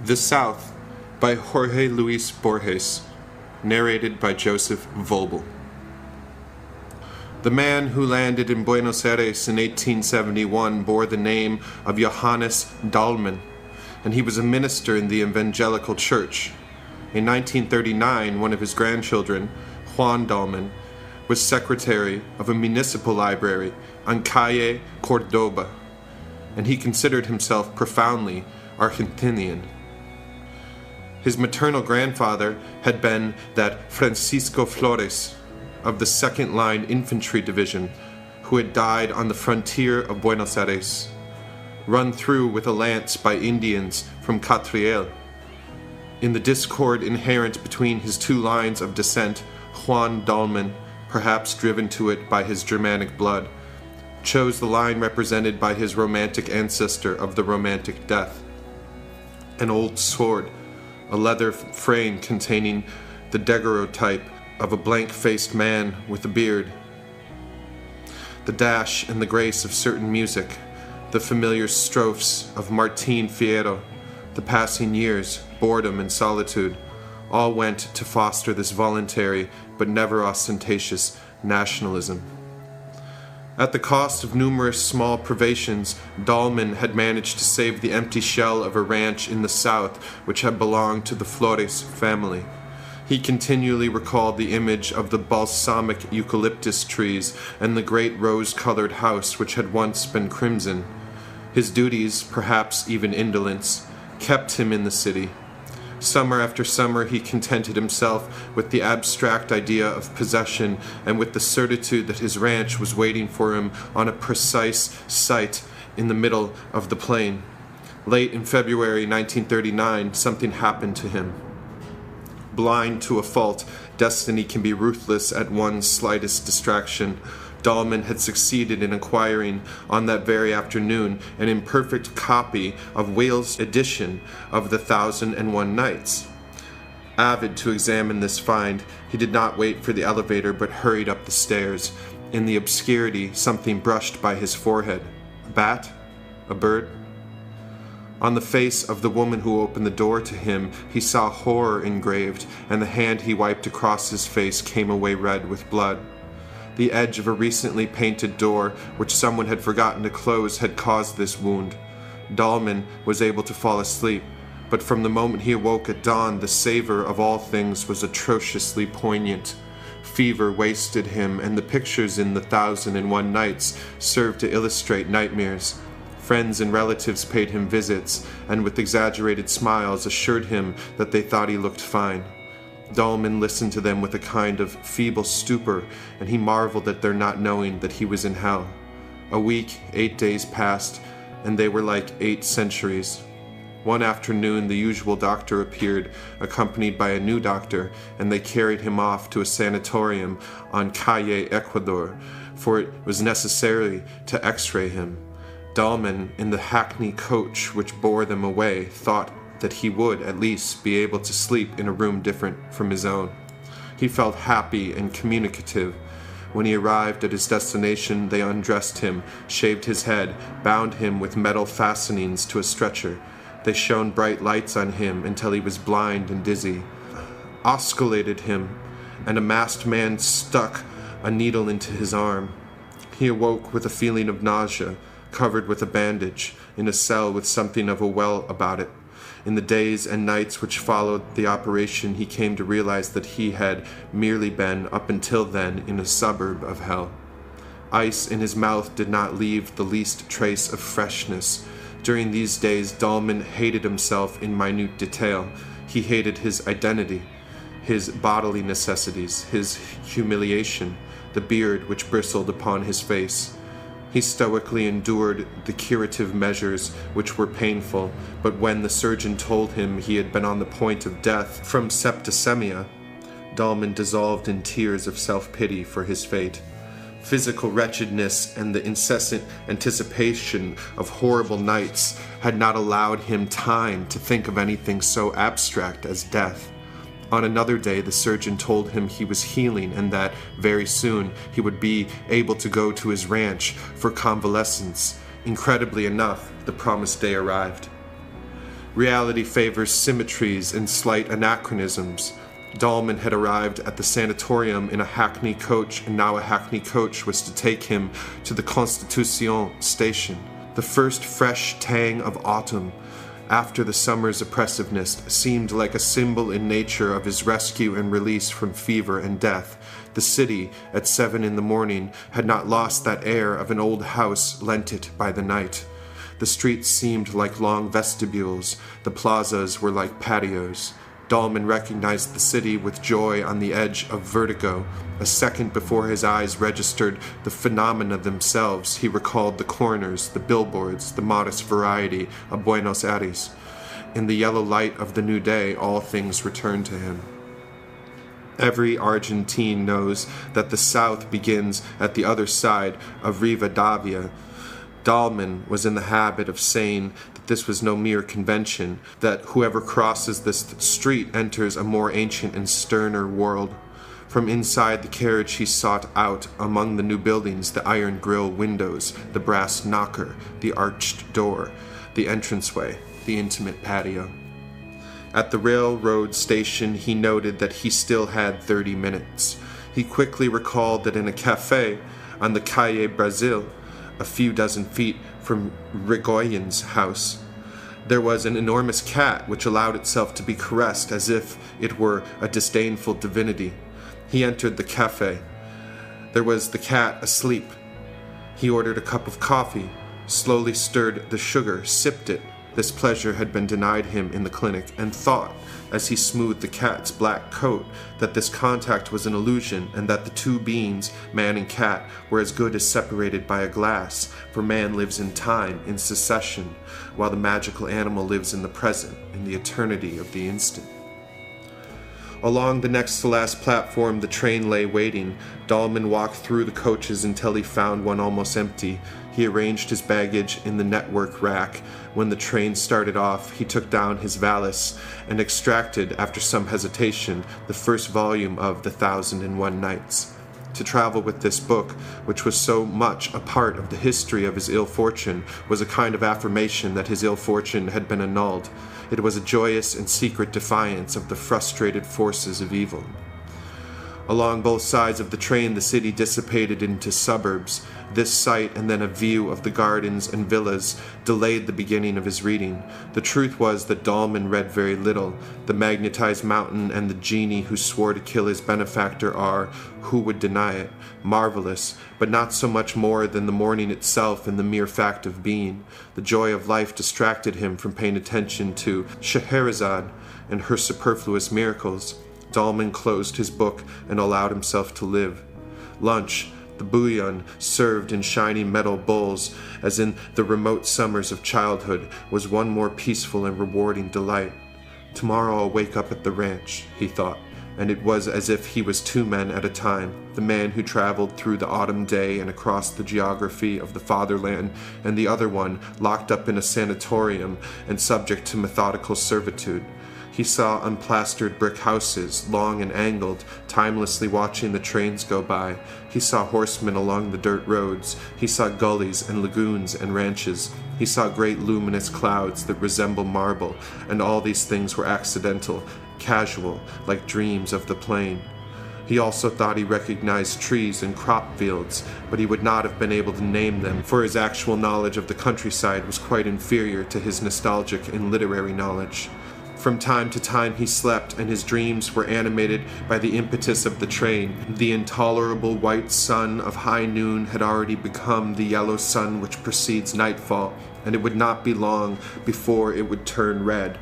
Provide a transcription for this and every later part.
The South by Jorge Luis Borges, narrated by Joseph Vogel. The man who landed in Buenos Aires in 1871 bore the name of Johannes Dahlmann, and he was a minister in the evangelical church. In 1939, one of his grandchildren, Juan Dahlmann, was secretary of a municipal library on Calle Cordoba, and he considered himself profoundly Argentinian. His maternal grandfather had been that Francisco Flores of the 2nd Line Infantry Division, who had died on the frontier of Buenos Aires, run through with a lance by Indians from Catriel. In the discord inherent between his two lines of descent, Juan Dahlmann, perhaps driven to it by his Germanic blood, chose the line represented by his romantic ancestor of the Romantic Death. An old sword, a leather frame containing the daguerreotype of a blank-faced man with a beard. The dash and the grace of certain music, the familiar strophes of Martín Fierro, the passing years, boredom and solitude, all went to foster this voluntary but never ostentatious nationalism. At the cost of numerous small privations, Dahlmann had managed to save the empty shell of a ranch in the south which had belonged to the Flores family. He continually recalled the image of the balsamic eucalyptus trees and the great rose-colored house which had once been crimson. His duties, perhaps even indolence, kept him in the city. Summer after summer he contented himself with the abstract idea of possession and with the certitude that his ranch was waiting for him on a precise site in the middle of the plain. Late in February 1939, something happened to him. Blind to a fault, destiny can be ruthless at one's slightest distraction. Dahlmann had succeeded in acquiring, on that very afternoon, an imperfect copy of Wales' edition of the 1001 Nights. Avid to examine this find, he did not wait for the elevator but hurried up the stairs. In the obscurity, something brushed by his forehead. A bat? A bird? On the face of the woman who opened the door to him, he saw horror engraved, and the hand he wiped across his face came away red with blood. The edge of a recently painted door, which someone had forgotten to close, had caused this wound. Dahlmann was able to fall asleep, but from the moment he awoke at dawn, the savor of all things was atrociously poignant. Fever wasted him, and the pictures in the 1001 Nights served to illustrate nightmares. Friends and relatives paid him visits, and with exaggerated smiles assured him that they thought he looked fine. Dahlmann listened to them with a kind of feeble stupor, and he marveled at their not knowing that he was in hell. A week, 8 days passed, and they were like 8 centuries. One afternoon the usual doctor appeared, accompanied by a new doctor, and they carried him off to a sanatorium on Calle Ecuador, for it was necessary to x-ray him. Dahlmann, in the hackney coach which bore them away, thought that he would, at least, be able to sleep in a room different from his own. He felt happy and communicative. When he arrived at his destination, they undressed him, shaved his head, bound him with metal fastenings to a stretcher. They shone bright lights on him until he was blind and dizzy, osculated him, and a masked man stuck a needle into his arm. He awoke with a feeling of nausea, covered with a bandage, in a cell with something of a well about it. In the days and nights which followed the operation, he came to realize that he had merely been, up until then, in a suburb of hell. Ice in his mouth did not leave the least trace of freshness. During these days, Dahlmann hated himself in minute detail. He hated his identity, his bodily necessities, his humiliation, the beard which bristled upon his face. He stoically endured the curative measures which were painful, but when the surgeon told him he had been on the point of death from septicemia, Dahlmann dissolved in tears of self-pity for his fate. Physical wretchedness and the incessant anticipation of horrible nights had not allowed him time to think of anything so abstract as death. On another day, the surgeon told him he was healing and that, very soon, he would be able to go to his ranch for convalescence. Incredibly enough, the promised day arrived. Reality favors symmetries and slight anachronisms. Dahlmann had arrived at the sanatorium in a hackney coach, and now a hackney coach was to take him to the Constitution station. The first fresh tang of autumn, after the summer's oppressiveness, seemed like a symbol in nature of his rescue and release from fever and death. The city, at 7 in the morning, had not lost that air of an old house lent it by the night. The streets seemed like long vestibules, the plazas were like patios. Dahlmann recognized the city with joy on the edge of vertigo. A second before his eyes registered the phenomena themselves, he recalled the corners, the billboards, the modest variety of Buenos Aires. In the yellow light of the new day, all things returned to him. Every Argentine knows that the South begins at the other side of Rivadavia. Dahlmann was in the habit of saying that this was no mere convention, that whoever crosses this street enters a more ancient and sterner world. From inside the carriage he sought out among the new buildings the iron grille windows, the brass knocker, the arched door, the entranceway, the intimate patio. At the railroad station he noted that he still had 30 minutes. He quickly recalled that in a cafe on the Calle Brazil, a few dozen feet from Rigoyen's house, there was an enormous cat which allowed itself to be caressed as if it were a disdainful divinity. He entered the cafe. There was the cat asleep. He ordered a cup of coffee, slowly stirred the sugar, sipped it. This pleasure had been denied him in the clinic, and thought, as he smoothed the cat's black coat, that this contact was an illusion, and that the two beings, man and cat, were as good as separated by a glass, for man lives in time, in succession, while the magical animal lives in the present, in the eternity of the instant. Along the next to last platform the train lay waiting. Dahlmann walked through the coaches until he found one almost empty. He arranged his baggage in the network rack. When the train started off, he took down his valise and extracted, after some hesitation, the first volume of The 1001 Nights. To travel with this book, which was so much a part of the history of his ill fortune, was a kind of affirmation that his ill fortune had been annulled. It was a joyous and secret defiance of the frustrated forces of evil. Along both sides of the train the city dissipated into suburbs. This sight and then a view of the gardens and villas delayed the beginning of his reading. The truth was that Dahlmann read very little. The magnetized mountain and the genie who swore to kill his benefactor are, who would deny it, marvelous, but not so much more than the morning itself and the mere fact of being. The joy of life distracted him from paying attention to Scheherazade and her superfluous miracles. Dahlmann closed his book and allowed himself to live. Lunch, the bouillon served in shiny metal bowls, as in the remote summers of childhood, was one more peaceful and rewarding delight. Tomorrow I'll wake up at the ranch, he thought, and it was as if he was two men at a time, the man who traveled through the autumn day and across the geography of the fatherland, and the other one locked up in a sanatorium and subject to methodical servitude. He saw unplastered brick houses, long and angled, timelessly watching the trains go by. He saw horsemen along the dirt roads. He saw gullies and lagoons and ranches. He saw great luminous clouds that resemble marble, and all these things were accidental, casual, like dreams of the plain. He also thought he recognized trees and crop fields, but he would not have been able to name them, for his actual knowledge of the countryside was quite inferior to his nostalgic and literary knowledge. From time to time he slept, and his dreams were animated by the impetus of the train. The intolerable white sun of high noon had already become the yellow sun which precedes nightfall, and it would not be long before it would turn red.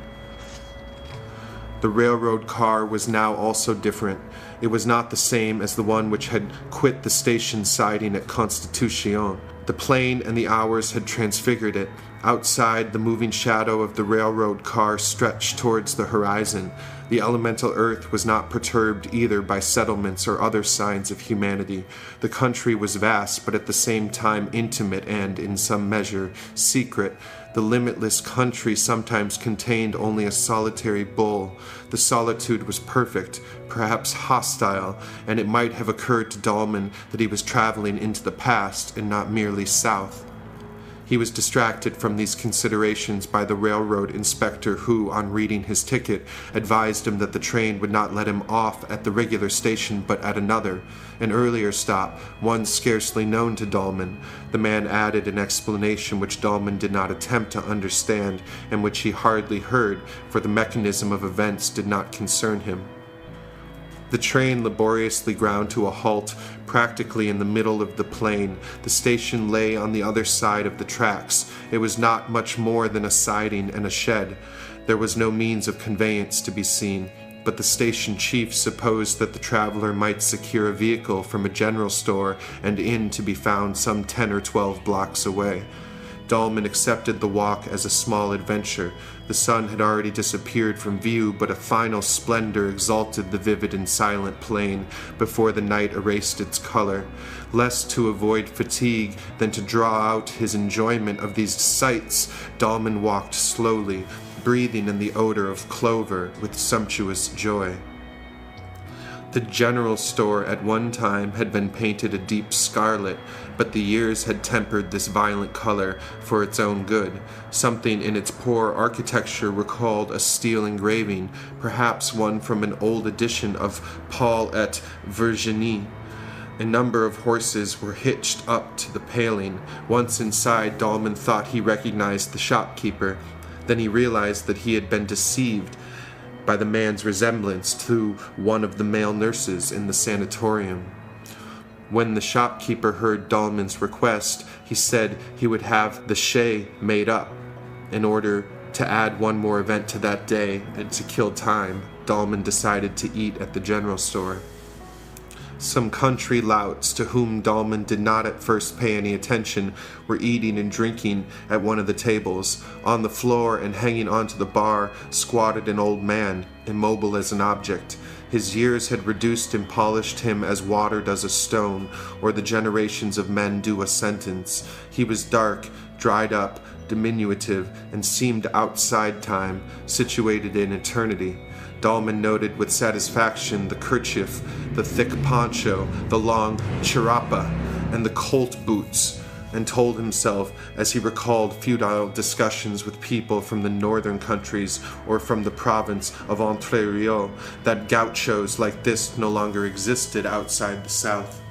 The railroad car was now also different. It was not the same as the one which had quit the station siding at Constitucion. The plane and the hours had transfigured it. Outside, the moving shadow of the railroad car stretched towards the horizon. The elemental earth was not perturbed either by settlements or other signs of humanity. The country was vast, but at the same time intimate and, in some measure, secret. The limitless country sometimes contained only a solitary bull. The solitude was perfect, perhaps hostile, and it might have occurred to Dahlmann that he was traveling into the past and not merely south. He was distracted from these considerations by the railroad inspector who, on reading his ticket, advised him that the train would not let him off at the regular station but at another, an earlier stop, one scarcely known to Dahlmann. The man added an explanation which Dahlmann did not attempt to understand and which he hardly heard, for the mechanism of events did not concern him. The train laboriously ground to a halt, practically in the middle of the plain. The station lay on the other side of the tracks. It was not much more than a siding and a shed. There was no means of conveyance to be seen, but the station chief supposed that the traveler might secure a vehicle from a general store and inn to be found some 10 or 12 blocks away. Dahlmann accepted the walk as a small adventure. The sun had already disappeared from view, but a final splendor exalted the vivid and silent plain before the night erased its color. Less to avoid fatigue than to draw out his enjoyment of these sights, Dahlmann walked slowly, breathing in the odor of clover with sumptuous joy. The general store at one time had been painted a deep scarlet, but the years had tempered this violent color for its own good. Something in its poor architecture recalled a steel engraving, perhaps one from an old edition of Paul et Virginie. A number of horses were hitched up to the paling. Once inside, Dahlmann thought he recognized the shopkeeper. Then he realized that he had been deceived by the man's resemblance to one of the male nurses in the sanatorium. When the shopkeeper heard Dahlmann's request, he said he would have the shay made up. In order to add one more event to that day and to kill time, Dahlmann decided to eat at the general store. Some country louts, to whom Dahlmann did not at first pay any attention, were eating and drinking at one of the tables. On the floor and hanging onto the bar squatted an old man, immobile as an object. His years had reduced and polished him as water does a stone, or the generations of men do a sentence. He was dark, dried up, diminutive, and seemed outside time, situated in eternity. Dahlmann noted with satisfaction the kerchief, the thick poncho, the long chirapa, and the colt boots, and told himself, as he recalled futile discussions with people from the northern countries or from the province of Entre Rio, that gauchos like this no longer existed outside the South.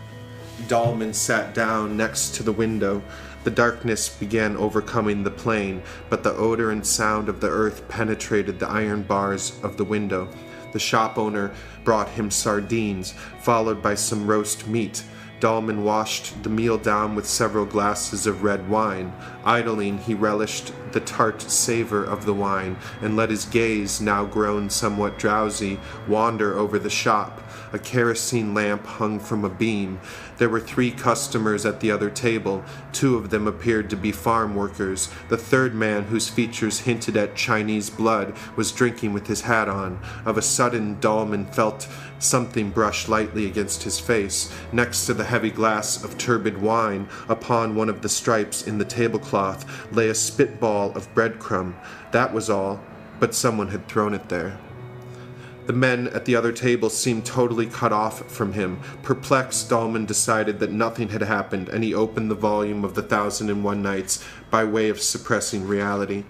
Dahlmann sat down next to the window. The darkness began overcoming the plain, but the odor and sound of the earth penetrated the iron bars of the window. The shop owner brought him sardines, followed by some roast meat. Dahlmann washed the meal down with several glasses of red wine. Idling, he relished the tart savor of the wine, and let his gaze, now grown somewhat drowsy, wander over the shop. A kerosene lamp hung from a beam. There were 3 customers at the other table. 2 of them appeared to be farm workers. The third man, whose features hinted at Chinese blood, was drinking with his hat on. Of a sudden, Dahlmann felt something brush lightly against his face. Next to the heavy glass of turbid wine, upon one of the stripes in the tablecloth, lay a spitball of breadcrumb. That was all, but someone had thrown it there. The men at the other table seemed totally cut off from him. Perplexed, Dahlmann decided that nothing had happened, and he opened the volume of the 1001 Nights by way of suppressing reality.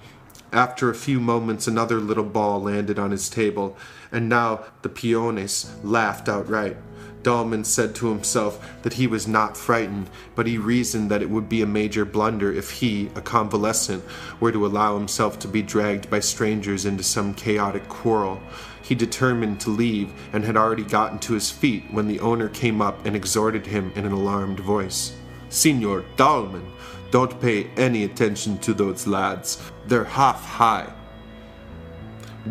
After a few moments, another little ball landed on his table, and now the peones laughed outright. Dahlmann said to himself that he was not frightened, but he reasoned that it would be a major blunder if he, a convalescent, were to allow himself to be dragged by strangers into some chaotic quarrel. He determined to leave, and had already gotten to his feet when the owner came up and exhorted him in an alarmed voice. "Signor Dahlmann, don't pay any attention to those lads. They're half high."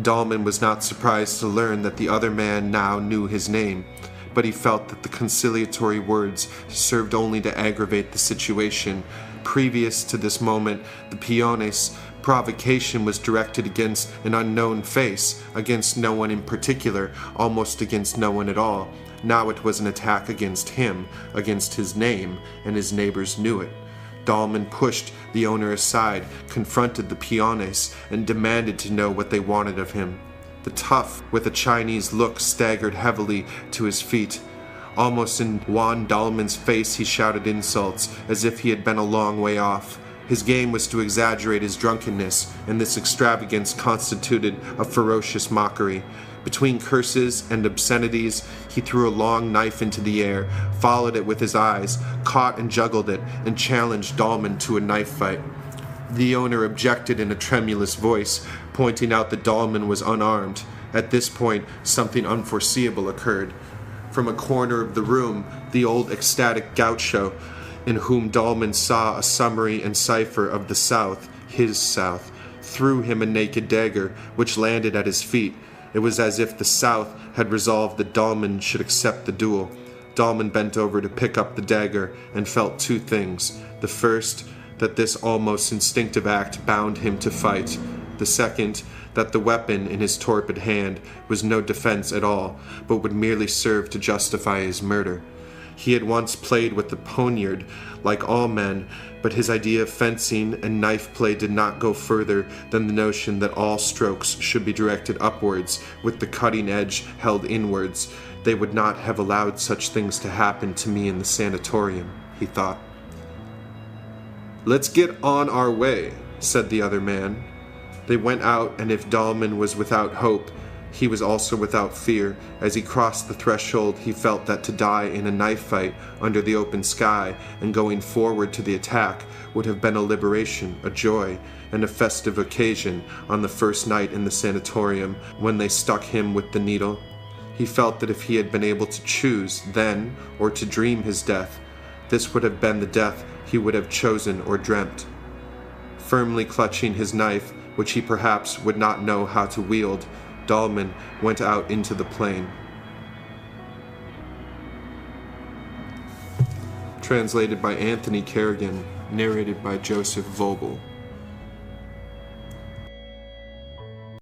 Dahlmann was not surprised to learn that the other man now knew his name, but he felt that the conciliatory words served only to aggravate the situation. Previous to this moment, the peones' provocation was directed against an unknown face, against no one in particular, almost against no one at all. Now it was an attack against him, against his name, and his neighbors knew it. Dahlmann pushed the owner aside, confronted the peones, and demanded to know what they wanted of him. The tough, with a Chinese look, staggered heavily to his feet. Almost in Juan Dahlmann's face he shouted insults, as if he had been a long way off. His game was to exaggerate his drunkenness, and this extravagance constituted a ferocious mockery. Between curses and obscenities, he threw a long knife into the air, followed it with his eyes, caught and juggled it, and challenged Dahlmann to a knife fight. The owner objected in a tremulous voice, pointing out that Dahlmann was unarmed. At this point, something unforeseeable occurred. From a corner of the room, the old ecstatic gaucho, in whom Dahlmann saw a summary and cipher of the South, his South, threw him a naked dagger, which landed at his feet. It was as if the South had resolved that Dahlmann should accept the duel. Dahlmann bent over to pick up the dagger and felt two things. The first, that this almost instinctive act bound him to fight. The second, that the weapon in his torpid hand was no defense at all, but would merely serve to justify his murder. He had once played with the poniard, like all men, but his idea of fencing and knife play did not go further than the notion that all strokes should be directed upwards, with the cutting edge held inwards. They would not have allowed such things to happen to me in the sanatorium, he thought. "Let's get on our way," said the other man. They went out, and if Dahlmann was without hope, he was also without fear. As he crossed the threshold, he felt that to die in a knife fight under the open sky and going forward to the attack would have been a liberation, a joy, and a festive occasion on the first night in the sanatorium when they stuck him with the needle. He felt that if he had been able to choose then, or to dream his death, this would have been the death he would have chosen or dreamt. Firmly clutching his knife, which he perhaps would not know how to wield, Dahlmann went out into the plain. Translated by Anthony Kerrigan, narrated by Joseph Vogel.